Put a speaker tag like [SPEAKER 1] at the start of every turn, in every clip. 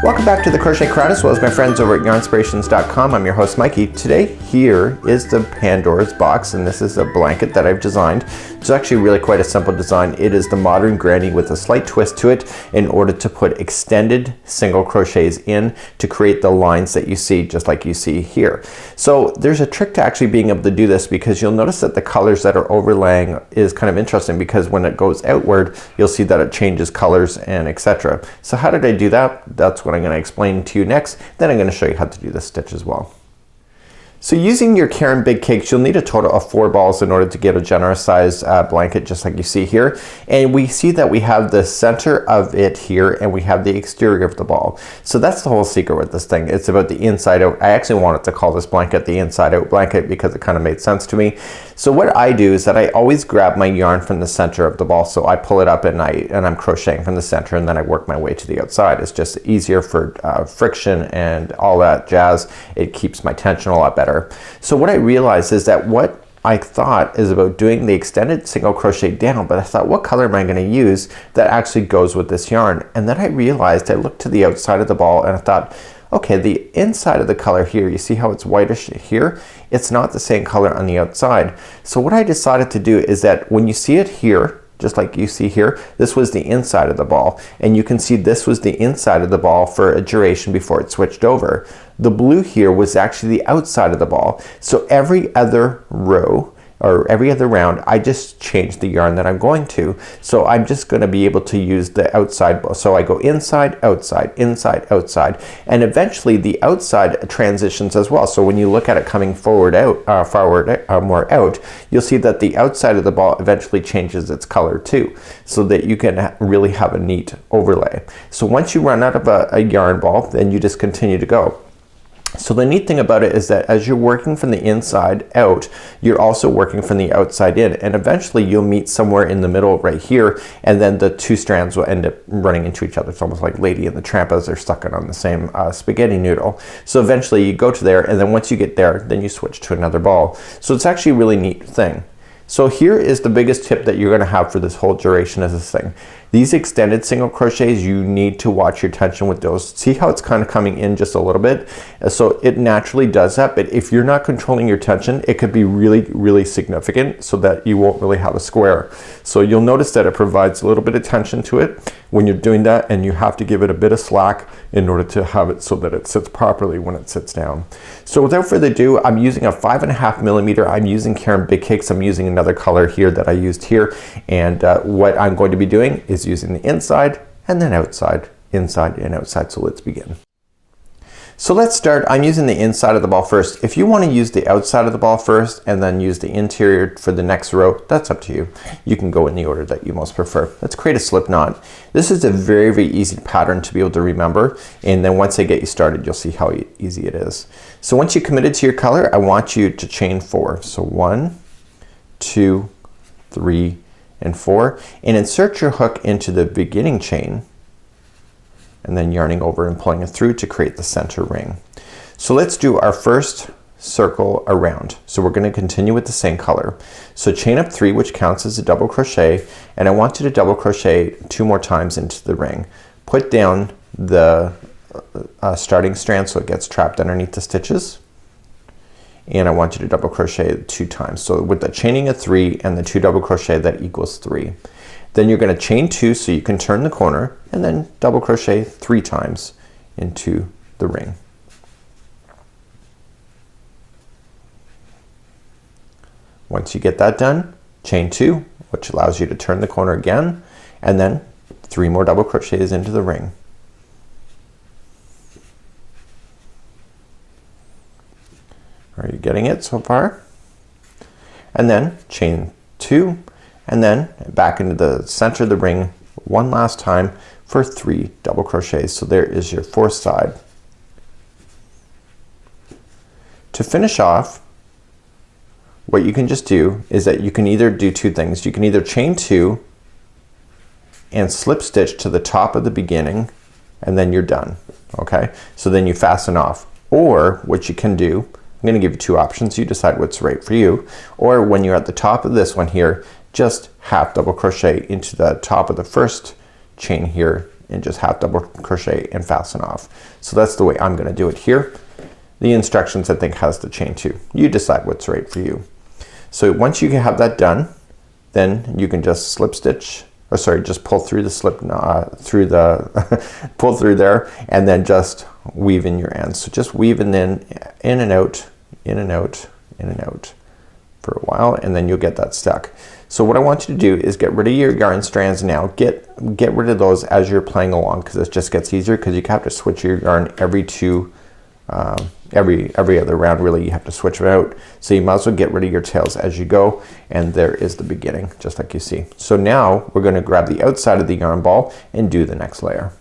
[SPEAKER 1] Welcome back to the Crochet Crowd, as well as my friends over at yarnspirations.com. I'm your host Mikey. Today here is the Pandora's box, and this is a blanket that I've designed. It's actually really quite a simple design. It is the modern granny with a slight twist to it in order to put extended single crochets in to create the lines that you see, just like you see here. So there's a trick to actually being able to do this, because you'll notice that the colors that are overlaying is kind of interesting, because when it goes outward you'll see that it changes colors and etc. So how did I do that? That's what I'm going to explain to you next. Then I'm going to show you how to do this stitch as well. So using your Caron Big Cakes, you'll need a total of 4 balls in order to get a generous size blanket, just like you see here. And we see that we have the center of it here, and we have the exterior of the ball. So that's the whole secret with this thing. It's about the inside out. I actually wanted to call this blanket the inside out blanket because it kind of made sense to me. So what I do is that I always grab my yarn from the center of the ball. So I pull it up and I'm crocheting from the center, and then I work my way to the outside. It's just easier for friction and all that jazz. It keeps my tension a lot better. So what I realized is that what I thought is about doing the extended single crochet down, but I thought, what color am I going to use that actually goes with this yarn? And then I realized, I looked to the outside of the ball and I thought, okay, the inside of the color here, you see how it's whitish here? It's not the same color on the outside. So what I decided to do is that when you see it here, just like you see here, this was the inside of the ball, and you can see this was the inside of the ball for a duration before it switched over. The blue here was actually the outside of the ball. So every other row or every other round, I just changed the yarn that I'm going to. So I'm just going to be able to use the outside. So I go inside, outside, inside, outside, and eventually the outside transitions as well. So when you look at it coming forward out, more out, you'll see that the outside of the ball eventually changes its color too, so that you can really have a neat overlay. So once you run out of a yarn ball, then you just continue to go. So the neat thing about it is that as you're working from the inside out, you're also working from the outside in, and eventually you'll meet somewhere in the middle right here, and then the two strands will end up running into each other. It's almost like Lady and the Tramp as they're stuck on the same spaghetti noodle. So eventually you go to there, and then once you get there, then you switch to another ball. So it's actually a really neat thing. So here is the biggest tip that you're going to have for this whole duration of this thing. These extended single crochets, you need to watch your tension with those. See how it's kind of coming in just a little bit? So it naturally does that, but if you're not controlling your tension, it could be really, really significant, so that you won't really have a square. So you'll notice that it provides a little bit of tension to it when you're doing that, and you have to give it a bit of slack in order to have it so that it sits properly when it sits down. So without further ado, I'm using a 5.5 millimeter. I'm using Caron Big Cakes. I'm using another color here that I used here, and what I'm going to be doing is using the inside and then outside, inside and outside. So let's begin. So let's start. I'm using the inside of the ball first. If you want to use the outside of the ball first and then use the interior for the next row, that's up to you. You can go in the order that you most prefer. Let's create a slip knot. This is a very, very easy pattern to be able to remember, and then once I get you started, you'll see how easy it is. So once you're committed to your color, I want you to chain 4. So 1, 2, 3, and 4, and insert your hook into the beginning chain, and then yarning over and pulling it through to create the center ring. So let's do our first circle around. So we're going to continue with the same color. So chain up 3, which counts as a double crochet, and I want you to double crochet 2 more times into the ring. Put down the starting strand so it gets trapped underneath the stitches, and I want you to double crochet 2 times. So with the chaining of 3 and the 2 double crochet, that equals 3. Then you're going to chain 2 so you can turn the corner, and then double crochet 3 times into the ring. Once you get that done, chain 2, which allows you to turn the corner again, and then 3 more double crochets into the ring. Are you getting it so far? And then chain 2, and then back into the center of the ring one last time for 3 double crochets. So there is your 4th side. To finish off, what you can just do is that you can either do 2 things. You can either chain 2 and slip stitch to the top of the beginning, and then you're done. Okay, so then you fasten off. Or what you can do, I'm going to give you 2 options. You decide what's right for you. Or when you're at the top of this one here, just half double crochet into the top of the first chain here and just half double crochet and fasten off. So that's the way I'm gonna do it here. The instructions I think has the chain 2. You decide what's right for you. So once you have that done, then you can just slip stitch, or sorry, just pull through the slip through the pull through there, and then just weave in your ends. So just weave in and out, in and out, in and out for a while, and then you'll get that stuck. So what I want you to do is get rid of your yarn strands now. Get rid of those as you're playing along, because it just gets easier, because you have to switch your yarn every every other round really. You have to switch it out. So you might as well get rid of your tails as you go, and there is the beginning, just like you see. So now we're gonna grab the outside of the yarn ball and do the next layer.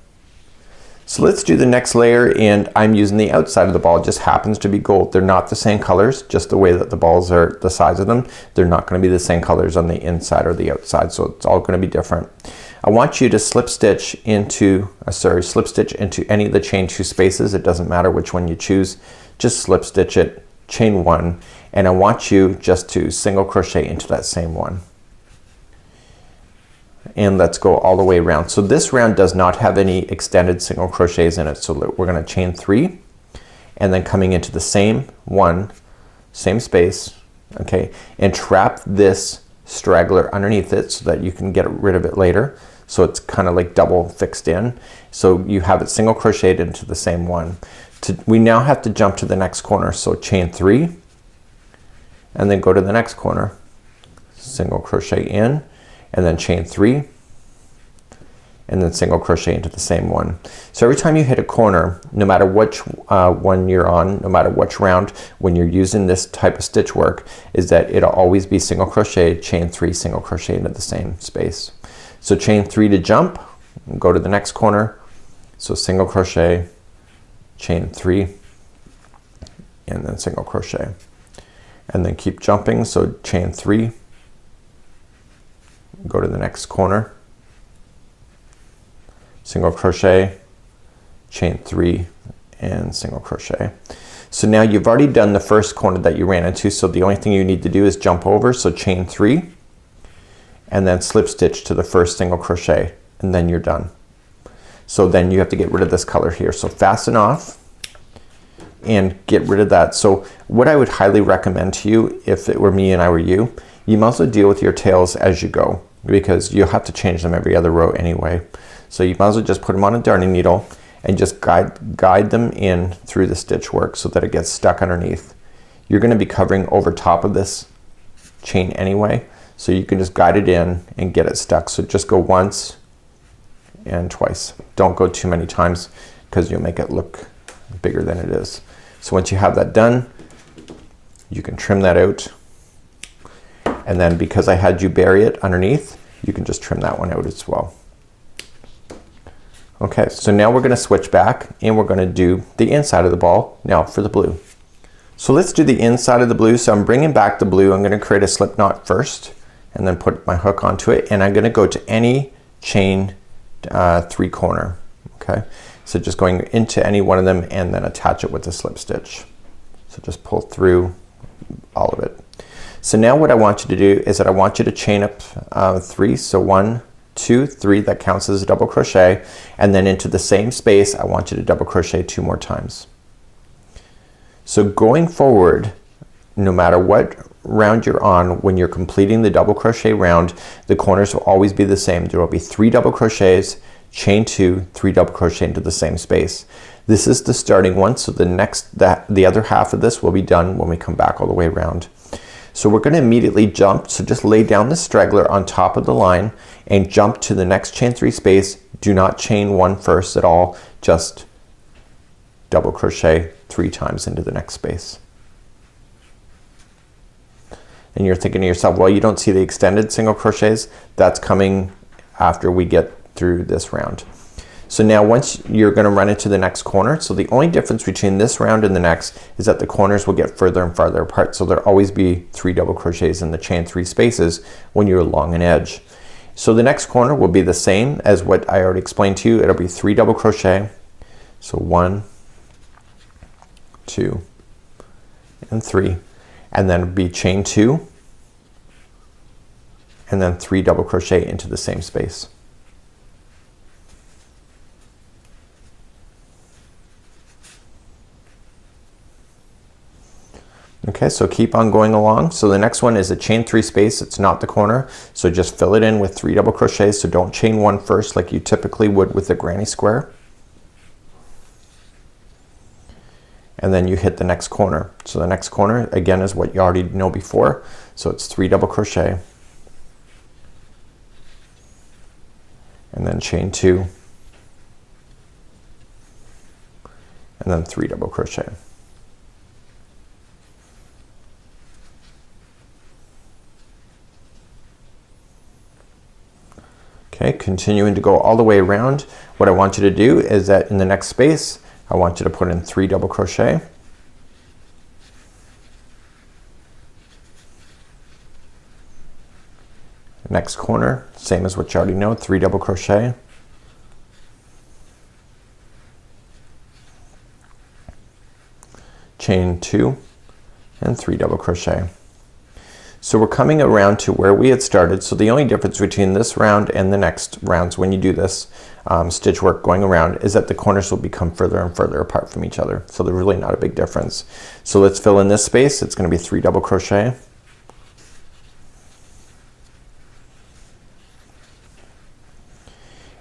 [SPEAKER 1] So let's do the next layer, and I'm using the outside of the ball. It just happens to be gold. They're not the same colors, just the way that the balls are, the size of them. They're not gonna be the same colors on the inside or the outside, so it's all gonna be different. I want you to slip stitch into any of the chain 2 spaces. It doesn't matter which one you choose. Just slip stitch it, chain 1, and I want you just to single crochet into that same one. And let's go all the way around. So this round does not have any extended single crochets in it, so we're gonna chain 3, and then coming into the same one, same space, okay, and trap this straggler underneath it so that you can get rid of it later. So it's kind of like double fixed in. So you have it single crocheted into the same one. We now have to jump to the next corner. So chain 3, and then go to the next corner, single crochet in, and then chain 3, and then single crochet into the same one. So every time you hit a corner, no matter which one you're on, no matter which round, when you're using this type of stitch work, is that it'll always be single crochet, chain 3, single crochet into the same space. So chain 3 to jump, go to the next corner, so single crochet, chain 3, and then single crochet, and then keep jumping. So chain 3, go to the next corner, single crochet, chain 3, and single crochet. So now you've already done the first corner that you ran into, so the only thing you need to do is jump over. So chain 3, and then slip stitch to the first single crochet, and then you're done. So then you have to get rid of this color here. So fasten off and get rid of that. So what I would highly recommend to you, if it were me and I were you, you might also deal with your tails as you go, because you'll have to change them every other row anyway. So you might as well just put them on a darning needle and just guide them in through the stitch work so that it gets stuck underneath. You're gonna be covering over top of this chain anyway, so you can just guide it in and get it stuck. So just go once and twice. Don't go too many times, because you'll make it look bigger than it is. So once you have that done, you can trim that out, and then because I had you bury it underneath, you can just trim that one out as well. Okay, so now we're gonna switch back and we're gonna do the inside of the ball now for the blue. So let's do the inside of the blue. So I'm bringing back the blue. I'm gonna create a slip knot first and then put my hook onto it, and I'm gonna go to any chain 3 corner. Okay, so just going into any one of them and then attach it with a slip stitch. So just pull through all of it. So now what I want you to do is that I want you to chain up 3. So 1, 2, 3, that counts as a double crochet, and then into the same space I want you to double crochet 2 more times. So going forward, no matter what round you're on, when you're completing the double crochet round, the corners will always be the same. There will be 3 double crochets, chain 2, 3 double crochet into the same space. This is the starting one, so the other half of this will be done when we come back all the way around. So we're gonna immediately jump, so just lay down the straggler on top of the line and jump to the next chain 3 space. Do not chain 1 first at all, just double crochet 3 times into the next space. And you're thinking to yourself, well, you don't see the extended single crochets. That's coming after we get through this round. So now once you're gonna run into the next corner, so the only difference between this round and the next is that the corners will get further and farther apart. So there'll always be 3 double crochets in the chain 3 spaces when you're along an edge. So the next corner will be the same as what I already explained to you. It'll be 3 double crochet. So 1, 2, and 3, and then be chain 2, and then 3 double crochet into the same space. Okay, so keep on going along. So the next one is a chain 3 space. It's not the corner, so just fill it in with 3 double crochets. So don't chain 1 first like you typically would with a granny square. And then you hit the next corner. So the next corner again is what you already know before. So it's 3 double crochet and then chain 2 and then 3 double crochet. Okay, continuing to go all the way around. What I want you to do is that in the next space I want you to put in 3 double crochet. Next corner, same as what you already know, 3 double crochet. Chain 2 and 3 double crochet. So we're coming around to where we had started. So the only difference between this round and the next rounds when you do this stitch work going around is that the corners will become further and further apart from each other. So they're really not a big difference. So let's fill in this space. It's going to be 3 double crochet.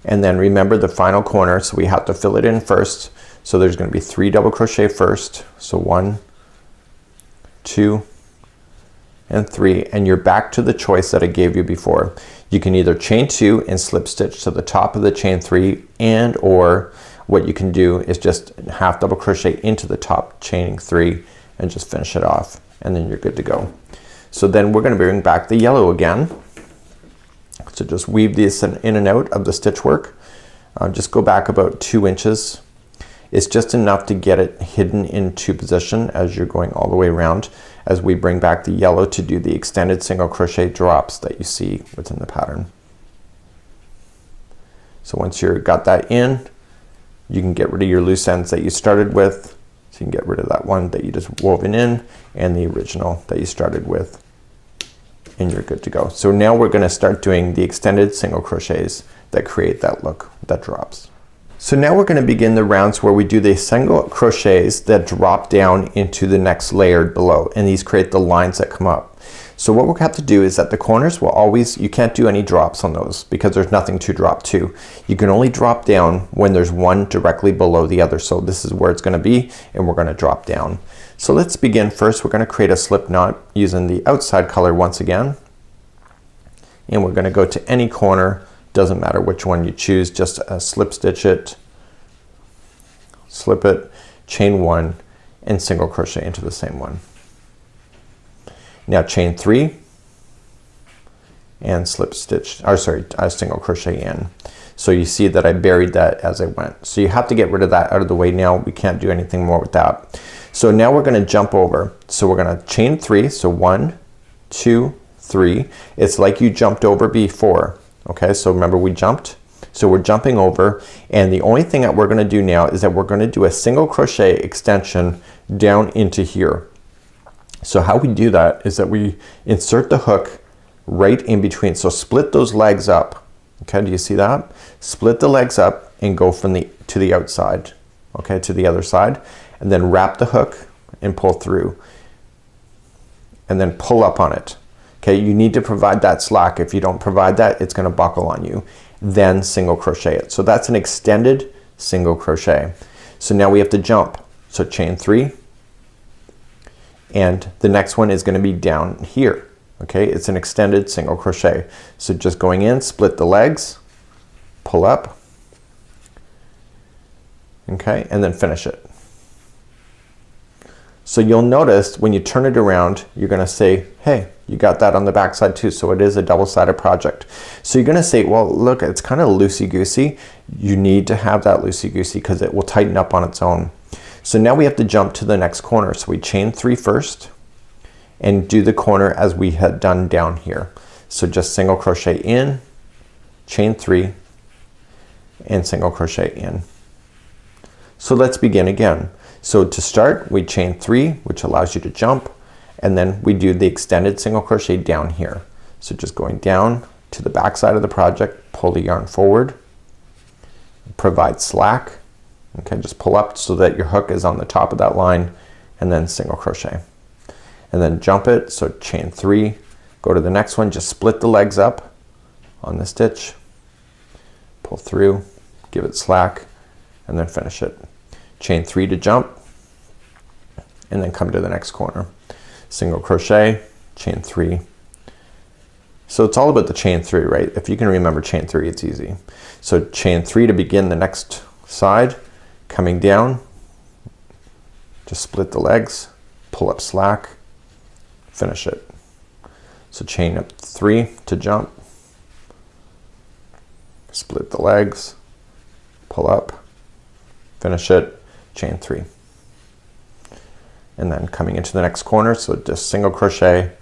[SPEAKER 1] And then remember the final corner, so we have to fill it in first. So there's going to be 3 double crochet first. So 1, 2 and 3, and you're back to the choice that I gave you before. You can either chain 2 and slip stitch to the top of the chain 3, and or what you can do is just half double crochet into the top chaining 3 and just finish it off, and then you're good to go. So then we're going to bring back the yellow again. So just weave this in and out of the stitch work. Just go back about 2 inches. It's just enough to get it hidden into position as you're going all the way around, as we bring back the yellow to do the extended single crochet drops that you see within the pattern. So once you've got that in, you can get rid of your loose ends that you started with. So you can get rid of that one that you just woven in and the original that you started with, and you're good to go. So now we're going to start doing the extended single crochets that create that look that drops. So now we're going to begin the rounds where we do the single crochets that drop down into the next layer below, and these create the lines that come up. So what we'll have to do is that the corners will always, you can't do any drops on those because there's nothing to drop to. You can only drop down when there's one directly below the other. So this is where it's going to be, and we're going to drop down. So let's begin. First we're going to create a slip knot using the outside color once again, and we're going to go to any corner. Doesn't matter which one you choose, just slip stitch it, slip it, chain 1 and single crochet into the same one. Now chain 3 and slip stitch, or sorry, single crochet in. So you see that I buried that as I went. So you have to get rid of that out of the way now. We can't do anything more with that. So now we're going to jump over. So we're going to chain 3. So 1, 2, 3. It's like you jumped over before. Okay, so remember we jumped. So we're jumping over, and the only thing that we're going to do now is that we're going to do a single crochet extension down into here. So how we do that is that we insert the hook right in between. So split those legs up. Okay, do you see that? Split the legs up and go from to the outside. Okay, to the other side, and then wrap the hook and pull through, and then pull up on it. Okay, you need to provide that slack. If you don't provide that, it's going to buckle on you. Then single crochet it. So that's an extended single crochet. So now we have to jump. So chain 3, and the next one is going to be down here. Okay, it's an extended single crochet. So just going in, split the legs, pull up, okay, and then finish it. So you'll notice when you turn it around, you're going to say, hey, you got that on the back side too. So it is a double-sided project. So you're going to say, well, look, it's kind of loosey-goosey. You need to have that loosey-goosey because it will tighten up on its own. So now we have to jump to the next corner. So we chain 3 first and do the corner as we had done down here. So just single crochet in, chain 3 and single crochet in. So let's begin again. So to start, we chain 3, which allows you to jump, and then we do the extended single crochet down here. So just going down to the back side of the project, pull the yarn forward, provide slack, okay, just pull up so that your hook is on the top of that line, and then single crochet. and then jump it. So chain 3, go to the next one, just split the legs up on the stitch, pull through, give it slack, and then finish it. Chain 3 to jump, and then come to the next corner. Single crochet, chain 3. So it's all about the chain 3, right? If you can remember chain 3, it's easy. So chain 3 to begin the next side, coming down, just split the legs, pull up slack, finish it. So chain up 3 to jump, split the legs, pull up, finish it, chain 3. And then coming into the next corner, so just single crochet,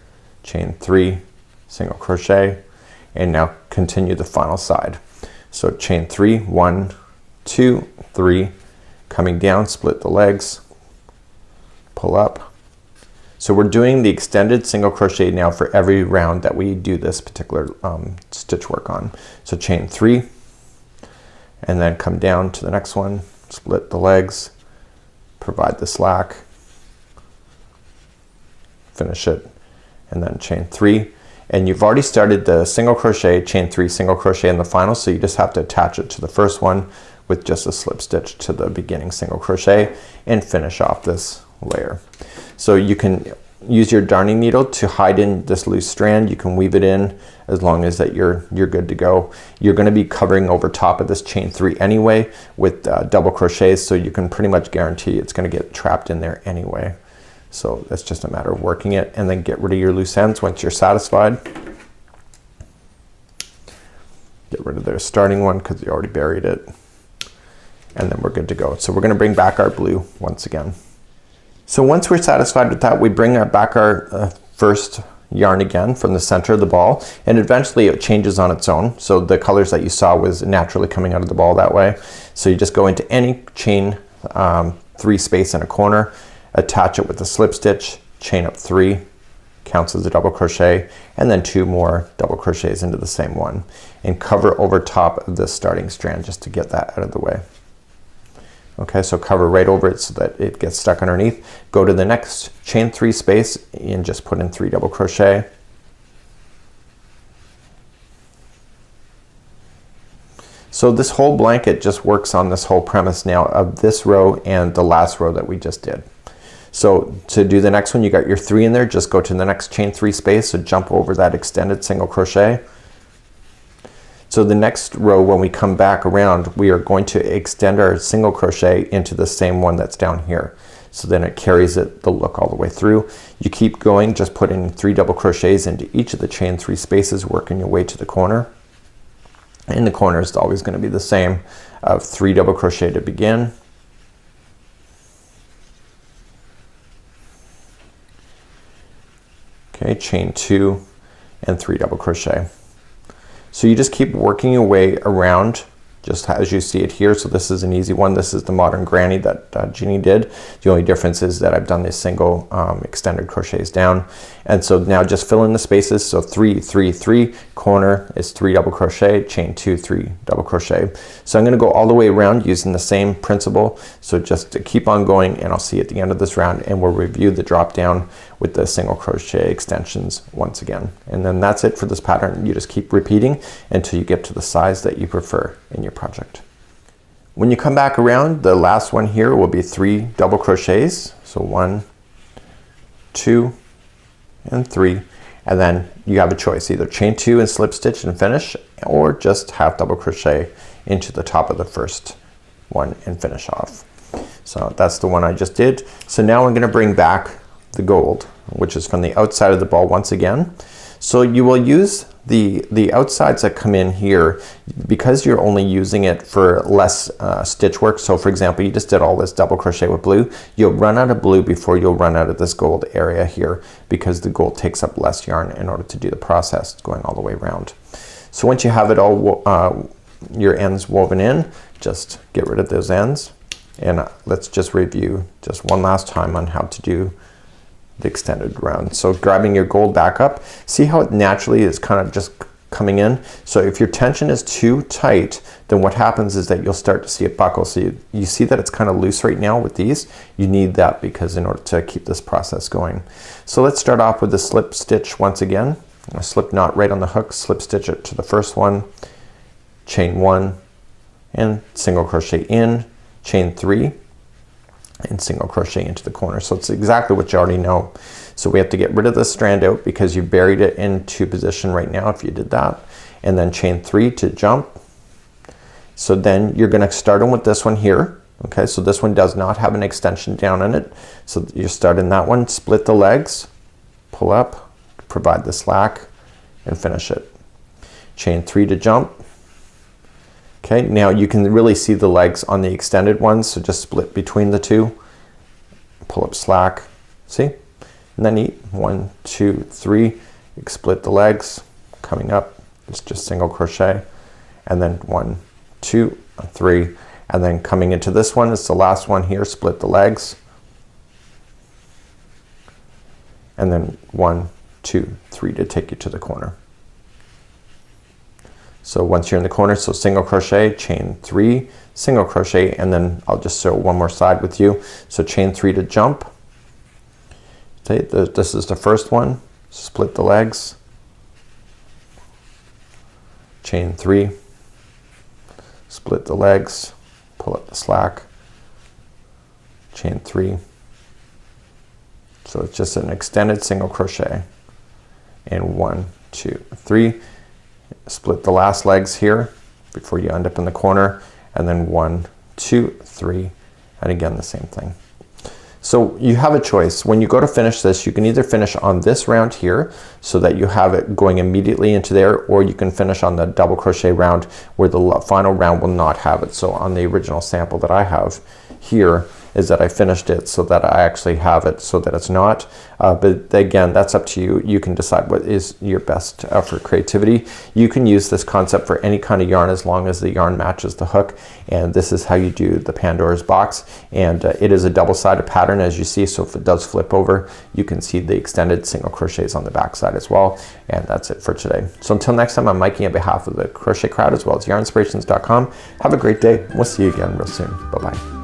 [SPEAKER 1] chain 3, single crochet, and now continue the final side. So chain 3, 1, 2, 3, coming down, split the legs, pull up. So we're doing the extended single crochet now for every round that we do this particular stitch work on. So chain 3, and then come down to the next one, split the legs, provide the slack, finish it, and then chain 3. And you've already started the single crochet, chain 3, single crochet in the final, so you just have to attach it to the first one with just a slip stitch to the beginning single crochet and finish off this layer. So you can use your darning needle to hide in this loose strand. You can weave it in as long as that you're good to go. You're going to be covering over top of this chain 3 anyway with double crochets, so you can pretty much guarantee it's going to get trapped in there anyway. So it's just a matter of working it, and then get rid of your loose ends once you're satisfied. Get rid of their starting one because you already buried it, and then we're good to go. So we're going to bring back our blue once again. So once we're satisfied with that, we bring back our first yarn again from the center of the ball, and eventually it changes on its own. So the colors that you saw was naturally coming out of the ball that way. So you just go into any chain 3 space in a corner, attach it with a slip stitch, chain up 3, counts as a double crochet, and then 2 more double crochets into the same one, and cover over top of the starting strand just to get that out of the way. Okay, so cover right over it so that it gets stuck underneath. Go to the next chain 3 space and just put in 3 double crochet. So this whole blanket just works on this whole premise now of this row and the last row that we just did. So to do the next one, you got your 3 in there, just go to the next chain 3 space, so jump over that extended single crochet. So the next row, when we come back around, we are going to extend our single crochet into the same one that's down here. So then it carries the look all the way through. You keep going, just put in 3 double crochets into each of the chain 3 spaces, working your way to the corner. And the corner is always going to be the same of 3 double crochet to begin. Okay, chain 2 and 3 double crochet. So you just keep working your way around just as you see it here. So this is an easy one. This is the modern granny that Jeannie did. The only difference is that I've done this single extended crochets down. And so now just fill in the spaces. So 3, 3, 3, corner is 3 double crochet, chain 2, 3 double crochet. So I'm going to go all the way around using the same principle. So just to keep on going, and I'll see you at the end of this round, and we'll review the drop down with the single crochet extensions once again. And then that's it for this pattern. You just keep repeating until you get to the size that you prefer in your project. When you come back around, the last one here will be 3 double crochets. So 1, 2, and 3, and then you have a choice, either chain 2 and slip stitch and finish, or just half double crochet into the top of the first one and finish off. So that's the one I just did. So now I'm going to bring back the gold, which is from the outside of the ball once again. So you will use the outsides that come in here because you're only using it for less stitch work. So for example, you just did all this double crochet with blue. You'll run out of blue before you'll run out of this gold area here, because the gold takes up less yarn in order to do the process going all the way around. So once you have it all, your ends woven in, just get rid of those ends, and let's just review just one last time on how to do the extended round. So grabbing your gold back up, see how it naturally is kind of just coming in. So if your tension is too tight, then what happens is that you'll start to see it buckle. So you see that it's kind of loose right now with these. You need that because in order to keep this process going. So let's start off with the slip stitch once again. A slip knot right on the hook, slip stitch it to the first one, chain 1 and single crochet in, chain 3 and single crochet into the corner. So it's exactly what you already know. So we have to get rid of the strand out because you buried it into position right now if you did that, and then chain 3 to jump. So then you're gonna start in with this one here. Okay, so this one does not have an extension down in it. So you start in that one, split the legs, pull up, provide the slack and finish it. Chain 3 to jump. Okay, now you can really see the legs on the extended ones, so just split between the two, pull up slack, see? And then 1, 2, 3, split the legs, coming up, it's just single crochet, and then 1, 2, 3, and then coming into this one, it's the last one here, split the legs, and then 1, 2, 3 to take you to the corner. So once you're in the corner, so single crochet, chain 3, single crochet, and then I'll just sew one more side with you. So chain 3 to jump. Okay, this is the first one, split the legs, chain 3, split the legs, pull up the slack, chain 3. So it's just an extended single crochet, and 1, 2, 3. Split the last legs here before you end up in the corner, and then 1, 2, 3, and again the same thing. So you have a choice. When you go to finish this, you can either finish on this round here so that you have it going immediately into there, or you can finish on the double crochet round where the final round will not have it. So on the original sample that I have here is that I finished it so that I actually have it so that it's not. But again, that's up to you. You can decide what is your best for creativity. You can use this concept for any kind of yarn as long as the yarn matches the hook. And this is how you do the Pandora's box. And it is a double-sided pattern as you see, so if it does flip over, you can see the extended single crochets on the back side as well. And that's it for today. So until next time, I'm Mikey on behalf of the Crochet Crowd as well as yarnspirations.com. Have a great day. We'll see you again real soon. Bye-bye.